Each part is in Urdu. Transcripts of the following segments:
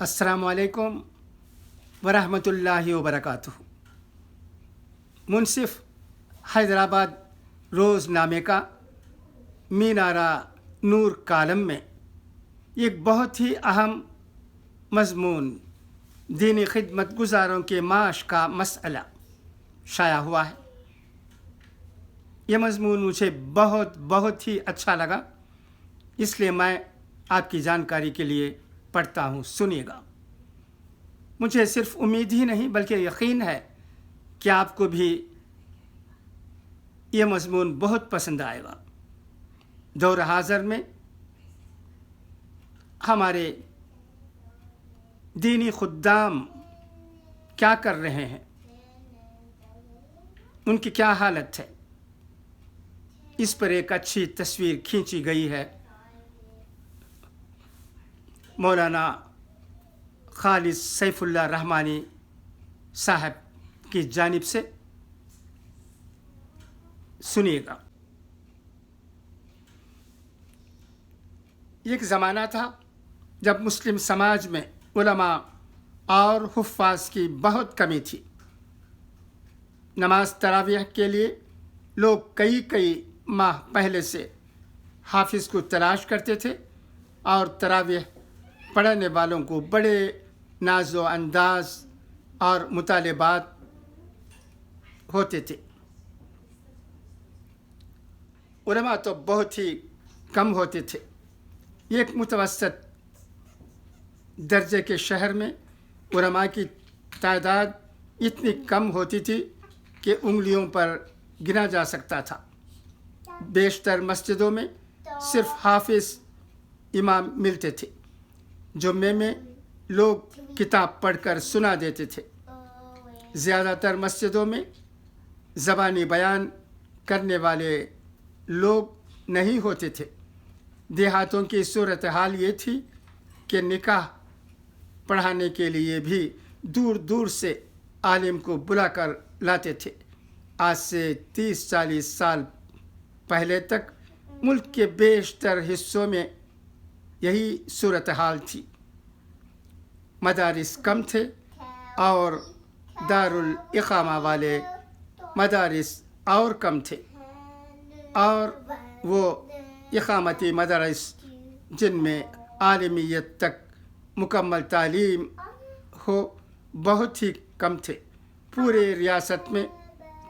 السلام علیکم ورحمۃ اللہ وبرکاتہ۔ منصف حیدرآباد روز نامے کا مینارہ نور کالم میں ایک بہت ہی اہم مضمون دینی خدمت گزاروں کے معاش کا مسئلہ شائع ہوا ہے۔ یہ مضمون مجھے بہت ہی اچھا لگا، اس لیے میں آپ کی جانکاری کے لیے پڑھتا ہوں، سنیے گا۔ مجھے صرف امید ہی نہیں بلکہ یقین ہے کہ آپ کو بھی یہ مضمون بہت پسند آئے گا۔ دور حاضر میں ہمارے دینی خدام کیا کر رہے ہیں، ان کی کیا حالت ہے، اس پر ایک اچھی تصویر کھینچی گئی ہے مولانا خالد سیف اللہ رحمانی صاحب کی جانب سے۔ سنیے گا۔ ایک زمانہ تھا جب مسلم سماج میں علماء اور حفاظ کی بہت کمی تھی۔ نماز تراویح کے لیے لوگ کئی ماہ پہلے سے حافظ کو تلاش کرتے تھے اور تراویح پڑھنے والوں کو بڑے ناز و انداز اور مطالبات ہوتے تھے۔ علماء تو بہت ہی کم ہوتے تھے۔ ایک متوسط درجے کے شہر میں علماء کی تعداد اتنی کم ہوتی تھی کہ انگلیوں پر گنا جا سکتا تھا۔ بیشتر مسجدوں میں صرف حافظ امام ملتے تھے۔ جمعے میں لوگ کتاب پڑھ کر سنا دیتے تھے۔ زیادہ تر مسجدوں میں زبانی بیان کرنے والے لوگ نہیں ہوتے تھے۔ دیہاتوں کی صورتحال یہ تھی کہ نکاح پڑھانے کے لیے بھی دور سے عالم کو بلا کر لاتے تھے۔ آج سے 30-40 سال پہلے تک ملک کے بیشتر حصوں میں یہی صورتحال تھی۔ مدارس کم تھے اور دارالاقامہ والے مدارس اور کم تھے، اور وہ اقامتی مدارس جن میں عالمیت تک مکمل تعلیم ہو بہت ہی کم تھے۔ پورے ریاست میں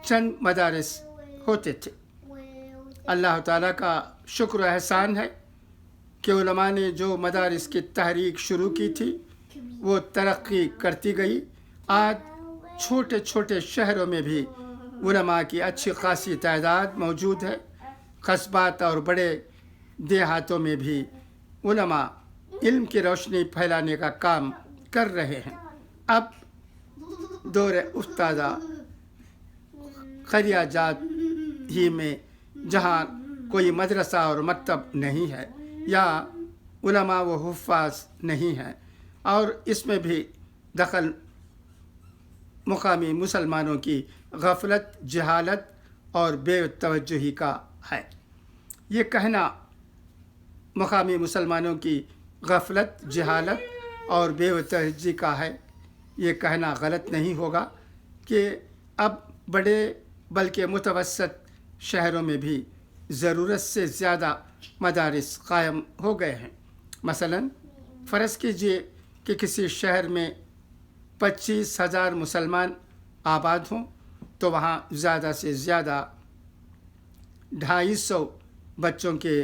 چند مدارس ہوتے تھے۔ اللہ تعالیٰ کا شکر و احسان ہے کہ علماء نے جو مدارس کی تحریک شروع کی تھی وہ ترقی کرتی گئی۔ آج چھوٹے شہروں میں بھی علماء کی اچھی خاصی تعداد موجود ہے۔ قصبات اور بڑے دیہاتوں میں بھی علماء علم کی روشنی پھیلانے کا کام کر رہے ہیں۔ اب دور افتادہ قریہ جات ہی میں جہاں کوئی مدرسہ اور مکتب نہیں ہے یا علماء و حفاظ نہیں ہیں، اور اس میں بھی دخل مقامی مسلمانوں کی غفلت، جہالت اور بے توجہی کا ہے۔ یہ کہنا مقامی مسلمانوں کی غفلت، جہالت اور بے توجہی کا ہے، یہ کہنا غلط نہیں ہوگا کہ اب بڑے بلکہ متوسط شہروں میں بھی ضرورت سے زیادہ مدارس قائم ہو گئے ہیں۔ مثلا فرض کیجئے کہ کسی شہر میں 25,000 مسلمان آباد ہوں تو وہاں زیادہ سے زیادہ 250 بچوں کے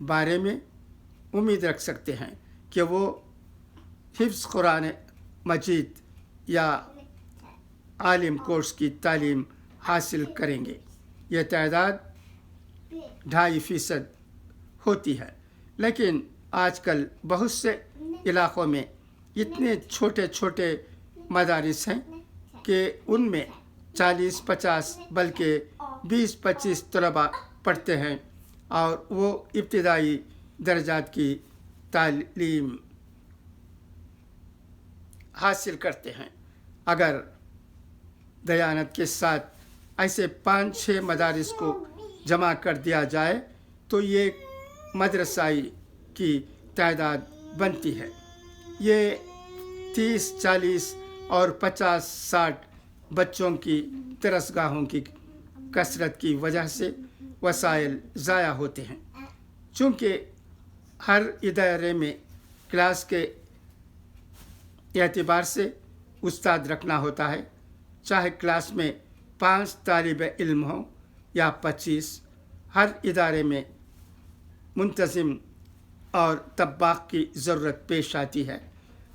بارے میں امید رکھ سکتے ہیں کہ وہ حفظ قرآن مجید یا عالم کورس کی تعلیم حاصل کریں گے۔ یہ تعداد 2.5% ہوتی ہے، لیکن آج کل بہت سے علاقوں میں اتنے چھوٹے مدارس ہیں کہ ان میں 40-50 بلکہ 20-25 طلباء پڑھتے ہیں اور وہ ابتدائی درجات کی تعلیم حاصل کرتے ہیں۔ اگر دیانت کے ساتھ ایسے 5-6 مدارس کو جمع کر دیا جائے تو یہ مدرسائی کی تعداد بنتی ہے۔ یہ 30, 40 اور 50, 60 بچوں کی درسگاہوں کی کثرت کی وجہ سے وسائل ضائع ہوتے ہیں۔ چونکہ ہر ادارے میں کلاس کے اعتبار سے استاد رکھنا ہوتا ہے، چاہے کلاس میں 5 طالب علم ہوں یا 25، ہر ادارے میں منتظم اور طباخ کی ضرورت پیش آتی ہے۔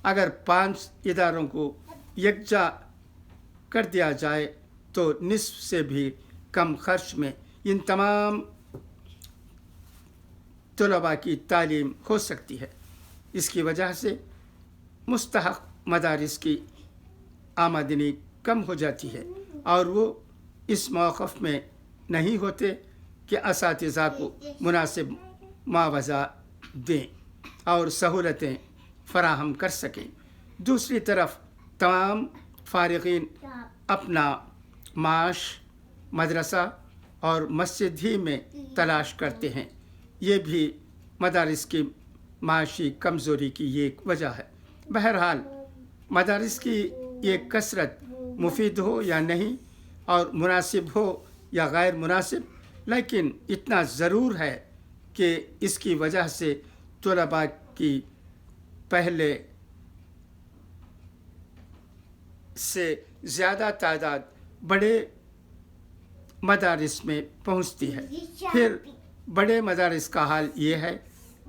اگر 5 اداروں کو یکجا کر دیا جائے تو نصف سے بھی کم خرچ میں ان تمام طلباء کی تعلیم ہو سکتی ہے۔ اس کی وجہ سے مستحق مدارس کی آمدنی کم ہو جاتی ہے اور وہ اس موقف میں نہیں ہوتے کہ اساتذہ کو مناسب معاوضہ دیں اور سہولتیں فراہم کر سکیں۔ دوسری طرف تمام فارغین اپنا معاش مدرسہ اور مسجد ہی میں تلاش کرتے ہیں۔ یہ بھی مدارس کی معاشی کمزوری کی ایک وجہ ہے۔ بہرحال مدارس کی یہ کثرت مفید ہو یا نہیں اور مناسب ہو یا غیر مناسب، لیکن اتنا ضرور ہے کہ اس کی وجہ سے طلباء کی پہلے سے زیادہ تعداد بڑے مدارس میں پہنچتی ہے۔ پھر بڑے مدارس کا حال یہ ہے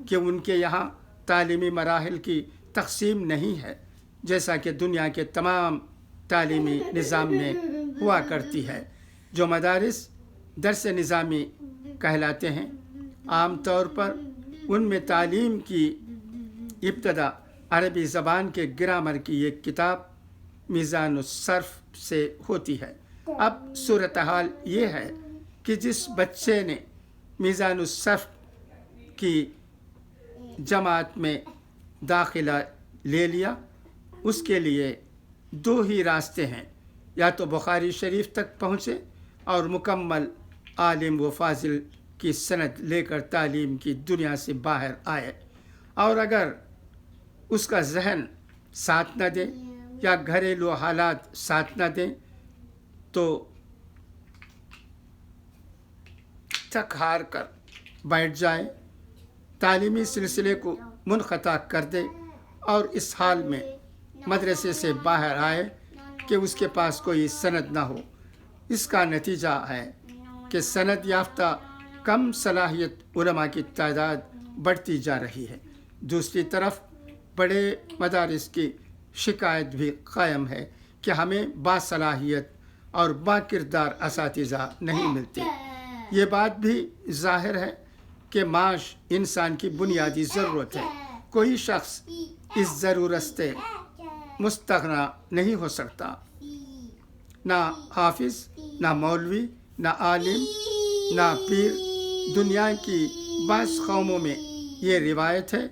کہ ان کے یہاں تعلیمی مراحل کی تقسیم نہیں ہے جیسا کہ دنیا کے تمام تعلیمی نظام میں ہوا کرتی ہے۔ جو مدارس درس نظامی کہلاتے ہیں، عام طور پر ان میں تعلیم کی ابتدا عربی زبان کے گرامر کی ایک کتاب میزان الصرف سے ہوتی ہے۔ اب صورتحال یہ ہے کہ جس بچے نے میزان الصرف کی جماعت میں داخلہ لے لیا، اس کے لیے 2 ہی راستے ہیں، یا تو بخاری شریف تک پہنچے اور مکمل عالم و فاضل کی سند لے کر تعلیم کی دنیا سے باہر آئے، اور اگر اس کا ذہن ساتھ نہ دے یا گھریلو حالات ساتھ نہ دیں تو تھک ہار کر بیٹھ جائے، تعلیمی سلسلے کو منقطع کر دے اور اس حال میں مدرسے سے باہر آئے کہ اس کے پاس کوئی سند نہ ہو۔ اس کا نتیجہ ہے کہ سند یافتہ کم صلاحیت علماء کی تعداد بڑھتی جا رہی ہے۔ دوسری طرف بڑے مدارس کی شکایت بھی قائم ہے کہ ہمیں باصلاحیت اور با کردار اساتذہ نہیں ملتے۔ یہ بات بھی ظاہر ہے کہ معاش انسان کی بنیادی ضرورت ہے۔ کوئی شخص اس ضرورت سے مستغنی نہیں ہو سکتا۔ نہ حافظ، نہ مولوی، نہ عالم، نہ پیر۔ دنیا کی بعض قوموں میں یہ روایت ہے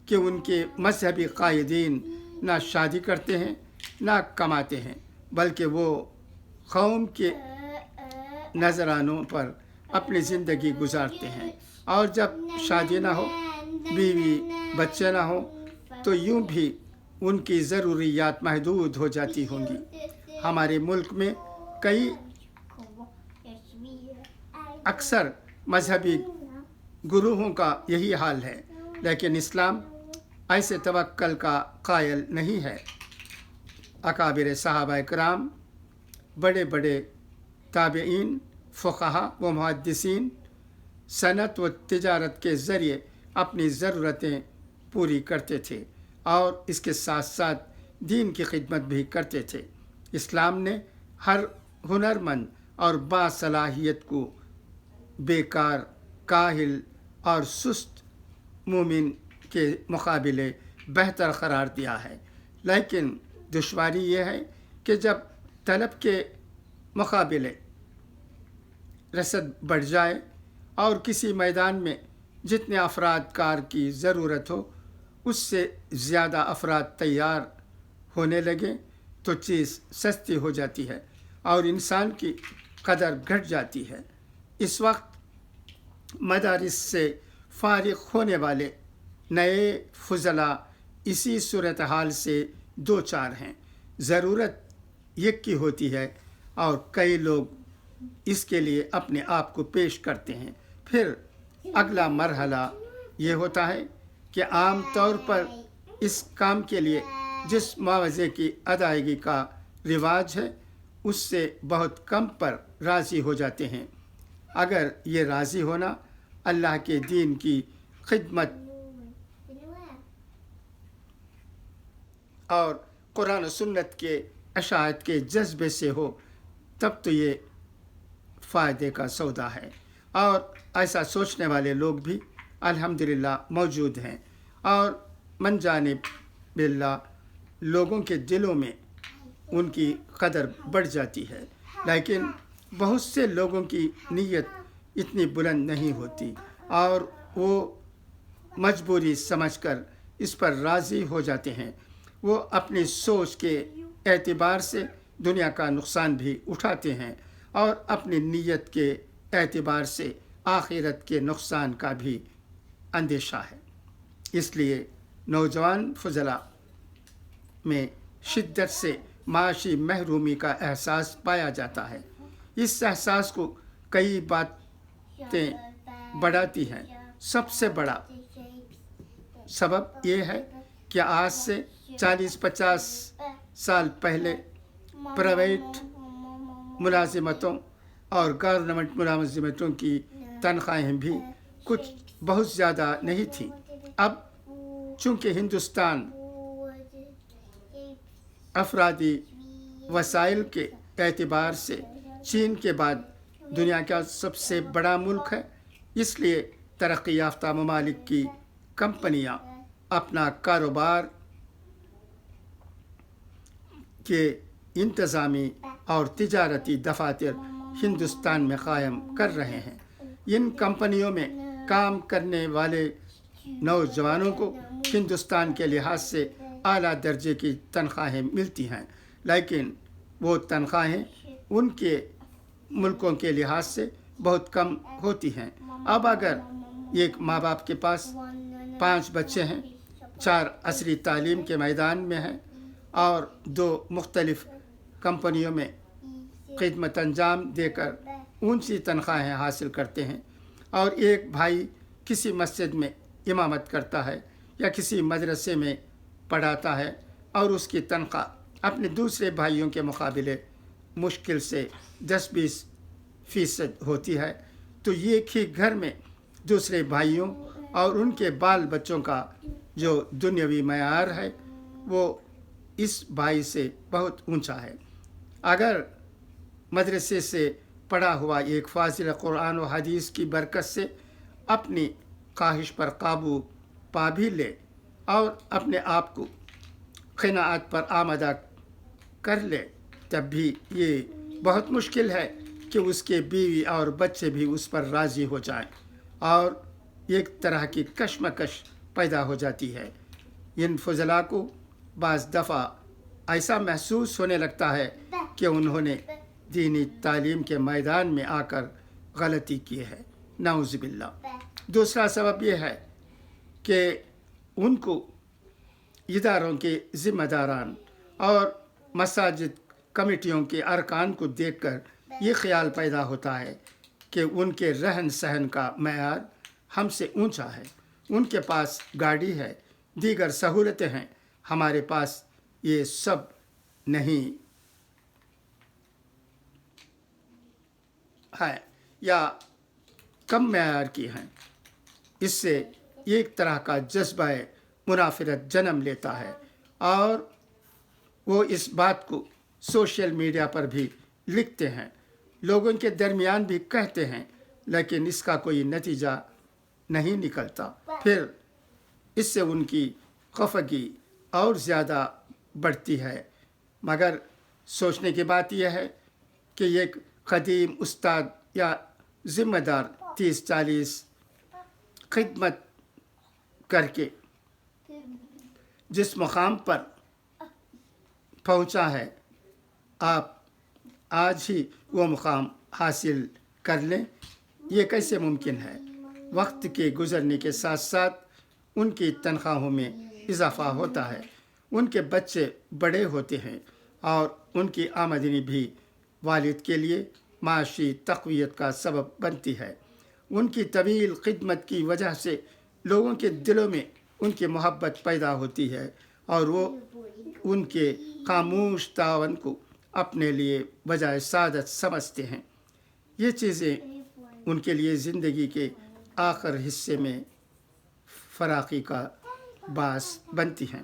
کہ ان کے مذہبی قائدین نہ شادی کرتے ہیں نہ کماتے ہیں، بلکہ وہ قوم کے نذرانوں پر اپنی زندگی گزارتے ہیں، اور جب شادی نہ ہو، بیوی بچے نہ ہوں تو یوں بھی ان کی ضروریات محدود ہو جاتی ہوں گی۔ ہمارے ملک میں کئی اکثر مذہبی گروہوں کا یہی حال ہے، لیکن اسلام ایسے توکل کا قائل نہیں ہے۔ اکابر صحابہ کرام، بڑے بڑے تابعین، فقہا و محدثین صنعت و تجارت کے ذریعے اپنی ضرورتیں پوری کرتے تھے اور اس کے ساتھ ساتھ دین کی خدمت بھی کرتے تھے۔ اسلام نے ہر ہنرمند اور باصلاحیت کو بیکار، کاہل اور سست مومن کے مقابلے بہتر قرار دیا ہے، لیکن دشواری یہ ہے کہ جب طلب کے مقابلے رسد بڑھ جائے اور کسی میدان میں جتنے افراد کار کی ضرورت ہو اس سے زیادہ افراد تیار ہونے لگے تو چیز سستی ہو جاتی ہے اور انسان کی قدر گھٹ جاتی ہے۔ اس وقت مدارس سے فارغ ہونے والے نئے فضلاء اسی صورتحال سے دو چار ہیں، ضرورت ایک کی ہوتی ہے اور کئی لوگ اس کے لیے اپنے آپ کو پیش کرتے ہیں۔ پھر اگلا مرحلہ یہ ہوتا ہے کہ عام طور پر اس کام کے لیے جس معاوضے کی ادائیگی کا رواج ہے اس سے بہت کم پر راضی ہو جاتے ہیں۔ اگر یہ راضی ہونا اللہ کے دین کی خدمت اور قرآن و سنت کے اشاعت کے جذبے سے ہو تب تو یہ فائدے کا سودا ہے، اور ایسا سوچنے والے لوگ بھی الحمدللہ موجود ہیں، اور من جانب باللہ لوگوں کے دلوں میں ان کی قدر بڑھ جاتی ہے، لیکن بہت سے لوگوں کی نیت اتنی بلند نہیں ہوتی اور وہ مجبوری سمجھ کر اس پر راضی ہو جاتے ہیں۔ وہ اپنی سوچ کے اعتبار سے دنیا کا نقصان بھی اٹھاتے ہیں اور اپنی نیت کے اعتبار سے آخرت کے نقصان کا بھی اندیشہ ہے۔ اس لیے نوجوان فضلاء میں شدت سے معاشی محرومی کا احساس پایا جاتا ہے۔ اس احساس کو کئی باتیں بڑھاتی ہیں۔ سب سے بڑا سبب یہ ہے کہ آج سے 40-50 سال پہلے پرائیویٹ ملازمتوں اور گورنمنٹ ملازمتوں کی تنخواہیں بھی کچھ بہت زیادہ نہیں تھیں۔ اب چونکہ ہندوستان افرادی وسائل کے اعتبار سے چین کے بعد دنیا کا سب سے بڑا ملک ہے، اس لیے ترقی یافتہ ممالک کی کمپنیاں اپنا کاروبار کے انتظامی اور تجارتی دفاتر ہندوستان میں قائم کر رہے ہیں۔ ان کمپنیوں میں کام کرنے والے نوجوانوں کو ہندوستان کے لحاظ سے اعلیٰ درجے کی تنخواہیں ملتی ہیں، لیکن وہ تنخواہیں ان کے ملکوں کے لحاظ سے بہت کم ہوتی ہیں۔ اب اگر ایک ماں باپ کے پاس 5 بچے ہیں، 4 عصری تعلیم کے میدان میں ہیں اور 2 مختلف کمپنیوں میں خدمت انجام دے کر اونچی تنخواہیں حاصل کرتے ہیں، اور ایک بھائی کسی مسجد میں امامت کرتا ہے یا کسی مدرسے میں پڑھاتا ہے اور اس کی تنخواہ اپنے دوسرے بھائیوں کے مقابلے مشکل سے 10-20% ہوتی ہے، تو ایک ہی گھر میں دوسرے بھائیوں اور ان کے بال بچوں کا جو دنیاوی معیار ہے وہ اس بھائی سے بہت اونچا ہے۔ اگر مدرسے سے پڑھا ہوا ایک فاضل قرآن و حدیث کی برکت سے اپنی خواہش پر قابو پا بھی لے اور اپنے آپ کو قناعت پر آمادہ کر لے، تب بھی یہ بہت مشکل ہے کہ اس کے بیوی اور بچے بھی اس پر راضی ہو جائیں، اور ایک طرح کی کشمکش پیدا ہو جاتی ہے۔ ان فضلاء کو بعض دفعہ ایسا محسوس ہونے لگتا ہے کہ انہوں نے دینی تعلیم کے میدان میں آ کر غلطی کی ہے، نعوذ باللہ۔ دوسرا سبب یہ ہے کہ ان کو اداروں کے ذمہ داران اور مساجد کمیٹیوں کے ارکان کو دیکھ کر یہ خیال پیدا ہوتا ہے کہ ان کے رہن سہن کا معیار ہم سے اونچا ہے، ان کے پاس گاڑی ہے، دیگر سہولتیں ہیں، ہمارے پاس یہ سب نہیں ہے یا کم معیار کی ہیں۔ اس سے ایک طرح کا جذبہ منافرت جنم لیتا ہے، اور وہ اس بات کو سوشل میڈیا پر بھی لکھتے ہیں، لوگوں کے درمیان بھی کہتے ہیں، لیکن اس کا کوئی نتیجہ نہیں نکلتا۔ پھر اس سے ان کی خفگی اور زیادہ بڑھتی ہے۔ مگر سوچنے کی بات یہ ہے کہ ایک قدیم استاد یا ذمہ دار 30-40 خدمت کر کے جس مقام پر پہنچا ہے، آپ آج ہی وہ مقام حاصل کر لیں، یہ کیسے ممکن ہے؟ وقت کے گزرنے کے ساتھ ساتھ ان کی تنخواہوں میں اضافہ ہوتا ہے، ان کے بچے بڑے ہوتے ہیں اور ان کی آمدنی بھی والد کے لیے معاشی تقویت کا سبب بنتی ہے۔ ان کی طویل خدمت کی وجہ سے لوگوں کے دلوں میں ان کی محبت پیدا ہوتی ہے اور وہ ان کے خاموش تعاون کو اپنے لیے بجائے سعادت سمجھتے ہیں۔ یہ چیزیں ان کے لیے زندگی کے آخر حصے میں فراخی کا باعث بنتی ہیں۔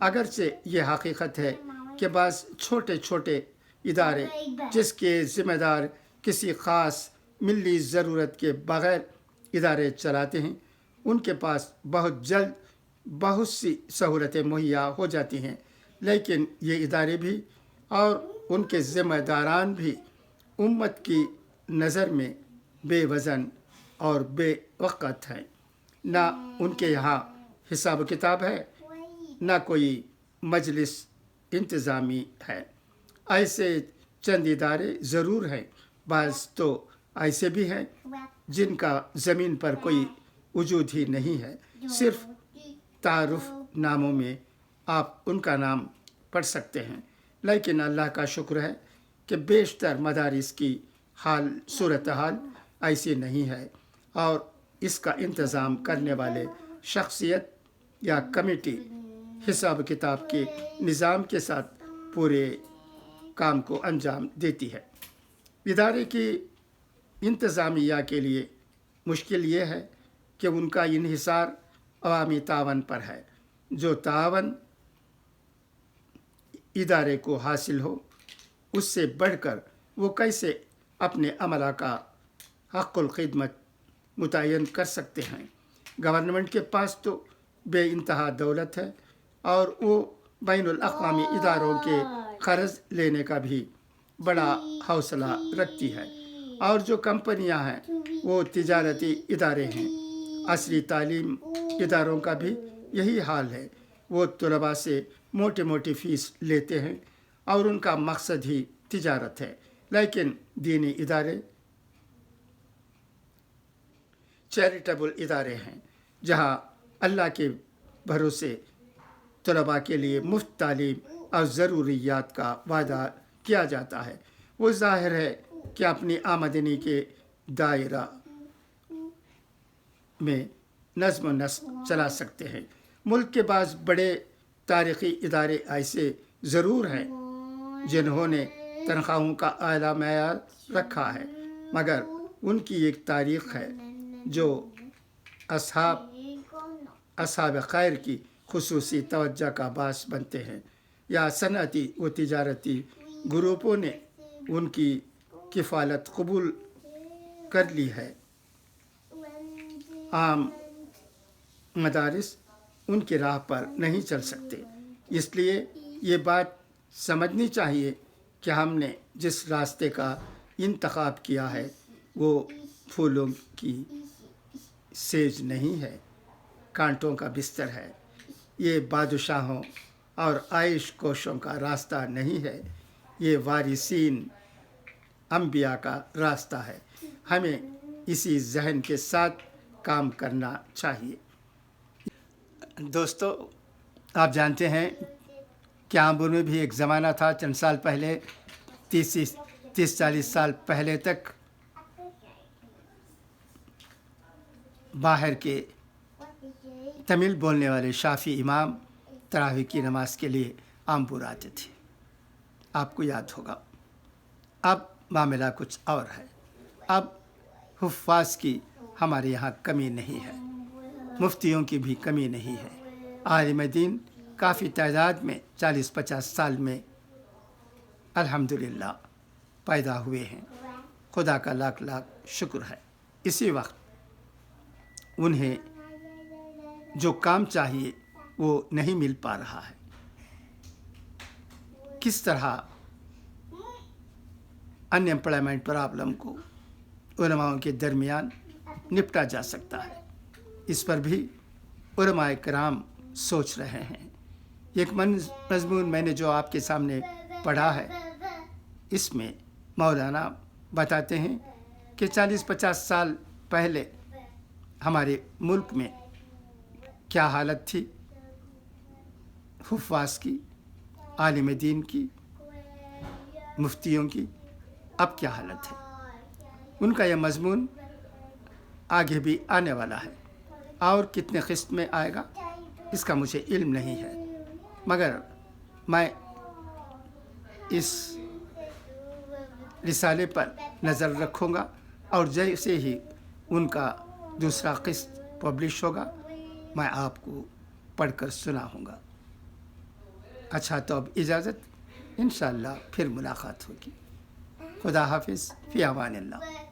اگرچہ یہ حقیقت ہے کہ بعض چھوٹے چھوٹے ادارے جس کے ذمہ دار کسی خاص ملی ضرورت کے بغیر ادارے چلاتے ہیں، ان کے پاس بہت جلد بہت سی سہولتیں مہیا ہو جاتی ہیں، لیکن یہ ادارے بھی اور ان کے ذمہ داران بھی امت کی نظر میں بے وزن اور بے وقت ہیں۔ نہ ان کے یہاں حساب و کتاب ہے، نہ کوئی مجلس انتظامی ہے۔ ایسے چند ادارے ضرور ہیں، بعض تو ایسے بھی ہیں جن کا زمین پر کوئی وجود ہی نہیں ہے، صرف تعارف ناموں میں آپ ان کا نام پڑھ سکتے ہیں۔ لیکن اللہ کا شکر ہے کہ بیشتر مدارس کی صورتحال ایسی نہیں ہے اور اس کا انتظام کرنے والے شخصیت یا کمیٹی حساب کتاب کے نظام کے ساتھ پورے کام کو انجام دیتی ہے۔ ادارے کی انتظامیہ کے لیے مشکل یہ ہے کہ ان کا انحصار عوامی تعاون پر ہے۔ جو تعاون ادارے کو حاصل ہو، اس سے بڑھ کر وہ کیسے اپنے عملہ کا حق الخدمت متعین کر سکتے ہیں؟ گورنمنٹ کے پاس تو بے انتہا دولت ہے اور وہ بین الاقوامی اداروں کے قرض لینے کا بھی بڑا حوصلہ رکھتی ہے، اور جو کمپنیاں ہیں وہ تجارتی ادارے ہیں۔ عصری تعلیم اداروں کا بھی یہی حال ہے، وہ طلباء سے موٹی موٹی فیس لیتے ہیں اور ان کا مقصد ہی تجارت ہے۔ لیکن دینی ادارے چیریٹیبل ادارے ہیں جہاں اللہ کے بھروسے طلباء کے لیے مفت تعلیم اور ضروریات کا وعدہ کیا جاتا ہے۔ وہ ظاہر ہے کہ اپنی آمدنی کے دائرہ میں نظم و نسق چلا سکتے ہیں۔ ملک کے بعض بڑے تاریخی ادارے ایسے ضرور ہیں جنہوں نے تنخواہوں کا اعلیٰ معیار رکھا ہے، مگر ان کی ایک تاریخ ہے جو اصحاب خیر کی خصوصی توجہ کا باعث بنتے ہیں، یا صنعتی و تجارتی گروپوں نے ان کی کفالت قبول کر لی ہے۔ عام مدارس ان کی راہ پر نہیں چل سکتے۔ اس لیے یہ بات سمجھنی چاہیے کہ ہم نے جس راستے کا انتخاب کیا ہے وہ پھولوں کی سیج نہیں ہے، کانٹوں کا بستر ہے۔ یہ بادشاہوں اور عائش کوشوں کا راستہ نہیں ہے، یہ وارثین انبیاء کا راستہ ہے۔ ہمیں اسی ذہن کے ساتھ کام کرنا چاہیے۔ دوستو، آپ جانتے ہیں کہ آمبور میں بھی ایک زمانہ تھا چند سال پہلے، 30-40 سال پہلے تک باہر کے تمل بولنے والے شافی امام تراویح کی نماز کے لیے آمبور آتے تھے، آپ کو یاد ہوگا۔ اب معاملہ کچھ اور ہے۔ اب حفاظ کی ہمارے یہاں کمی نہیں ہے، مفتیوں کی بھی کمی نہیں ہے۔ عالم دین کافی تعداد میں 40-50 سال میں الحمدللہ پیدا ہوئے ہیں، خدا کا لاکھ لاکھ شکر ہے۔ اسی وقت انہیں جو کام چاہیے وہ نہیں مل پا رہا ہے۔ کس طرح ان ایمپلائمنٹ پرابلم کو علماء کے درمیان نپٹا جا سکتا ہے، اس پر بھی علماء کرام سوچ رہے ہیں۔ ایک مضمون میں نے جو آپ کے سامنے پڑھا ہے، اس میں مولانا بتاتے ہیں کہ 40-50 سال پہلے ہمارے ملک میں کیا حالت تھی۔ حفاظ کی، عالم دین کی، مفتیوں کی اب کیا حالت ہے۔ ان کا یہ مضمون آگے بھی آنے والا ہے، اور کتنے قسط میں آئے گا اس کا مجھے علم نہیں ہے، مگر میں اس رسالے پر نظر رکھوں گا، اور جیسے ہی ان کا دوسرا قسط پبلش ہوگا میں آپ کو پڑھ کر سناؤں گا۔ اچھا، تو اب اجازت، انشاءاللہ پھر ملاقات ہوگی۔ خدا حافظ، فی امان اللہ۔